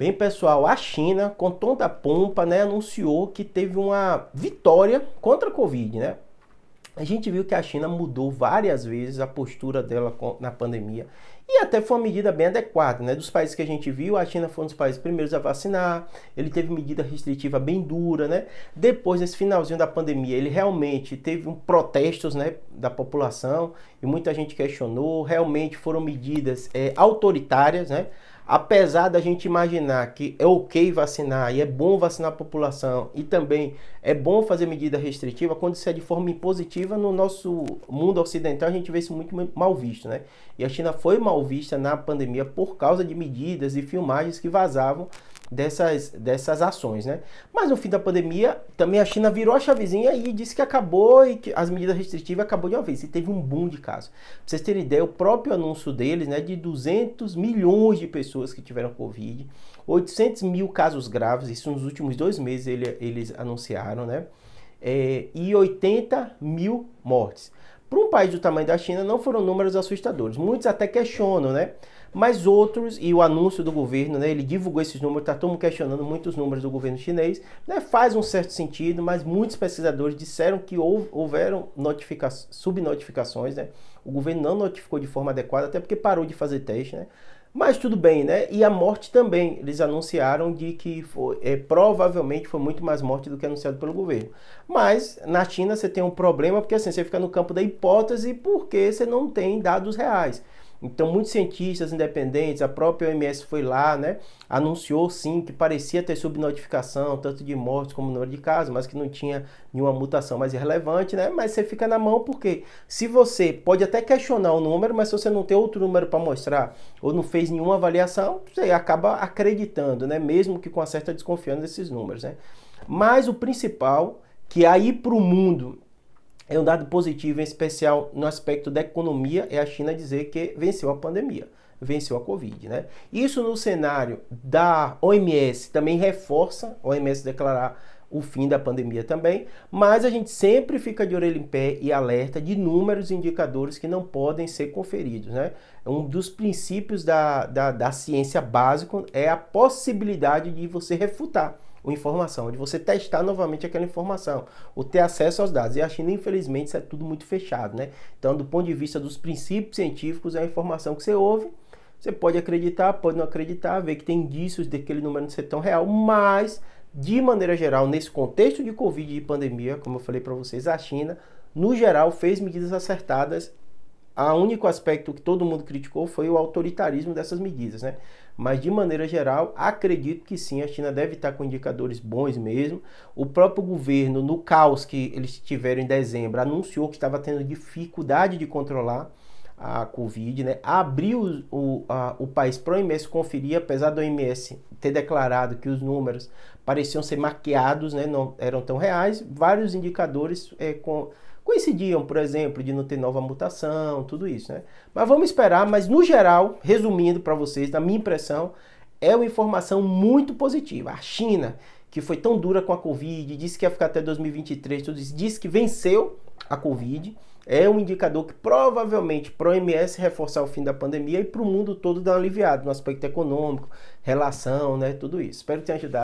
Bem, pessoal, a China, com toda a pompa, né, anunciou que teve uma vitória contra a Covid, né? A gente viu que a China mudou várias vezes a postura dela na pandemia e até foi uma medida bem adequada, né? Dos países que a gente viu, a China foi um dos países primeiros a vacinar, ele teve medida restritiva bem dura, né? Depois, nesse finalzinho da pandemia, ele realmente teve protestos, né, da população e muita gente questionou, realmente foram medidas autoritárias, né? Apesar da gente imaginar que é ok vacinar e é bom vacinar a população e também é bom fazer medida restritiva, quando isso é de forma impositiva, no nosso mundo ocidental a gente vê isso muito mal visto, né? E a China foi mal vista na pandemia por causa de medidas e filmagens que vazavam dessas ações, né? Mas no fim da pandemia, também a China virou a chavezinha e disse que acabou e que as medidas restritivas acabou de uma vez. E teve um boom de casos. Pra vocês terem ideia, o próprio anúncio deles, né, de 200 milhões de pessoas que tiveram Covid, 800 mil casos graves, isso nos últimos 2 meses eles anunciaram, né? E 80 mil mortes. Para um país do tamanho da China, não foram números assustadores. Muitos até questionam, né? Mas outros, e o anúncio do governo, né, ele divulgou esses números, está todo mundo questionando muitos números do governo chinês, né, faz um certo sentido, mas muitos pesquisadores disseram que houveram subnotificações, né, o governo não notificou de forma adequada, até porque parou de fazer teste, né, mas tudo bem, né, e a morte também, eles anunciaram de que provavelmente foi muito mais morte do que anunciado pelo governo, mas na China você tem um problema, porque assim, você fica no campo da hipótese, porque você não tem dados reais. Então, muitos cientistas independentes, a própria OMS foi lá, né, anunciou sim que parecia ter subnotificação, tanto de mortes como número de casos, mas que não tinha nenhuma mutação mais relevante, né? Mas você fica na mão porque se você pode até questionar o número, mas se você não tem outro número para mostrar ou não fez nenhuma avaliação, você acaba acreditando, né? Mesmo que com uma certa desconfiança desses números, né? Mas o principal, que aí para o mundo é um dado positivo, em especial no aspecto da economia, é a China dizer que venceu a pandemia, venceu a Covid, né? Isso no cenário da OMS também reforça a OMS declarar o fim da pandemia também, mas a gente sempre fica de orelha em pé e alerta de números e indicadores que não podem ser conferidos, né? Um dos princípios da ciência básico é a possibilidade de você refutar uma informação, de você testar novamente aquela informação, ou ter acesso aos dados. E a China, infelizmente, isso é tudo muito fechado, né? Então, do ponto de vista dos princípios científicos, é a informação que você ouve, você pode acreditar, pode não acreditar, ver que tem indícios daquele número não ser tão real, mas, de maneira geral, nesse contexto de Covid e de pandemia, como eu falei para vocês, a China, no geral, fez medidas acertadas. O único aspecto que todo mundo criticou foi o autoritarismo dessas medidas, né? Mas, de maneira geral, acredito que sim, a China deve estar com indicadores bons mesmo. O próprio governo, no caos que eles tiveram em dezembro, anunciou que estava tendo dificuldade de controlar a Covid, né? Abriu o país para a OMS conferir, apesar da OMS ter declarado que os números pareciam ser maquiados, né? Não eram tão reais, vários indicadores coincidiam, por exemplo, de não ter nova mutação, tudo isso, né? Mas vamos esperar, mas no geral, resumindo para vocês, na minha impressão, é uma informação muito positiva. A China, que foi tão dura com a Covid, disse que ia ficar até 2023, tudo isso, disse que venceu a Covid, é um indicador que provavelmente para a OMS reforçar o fim da pandemia e para o mundo todo dar uma aliviada no aspecto econômico, relação, né, tudo isso. Espero que tenha ajudado.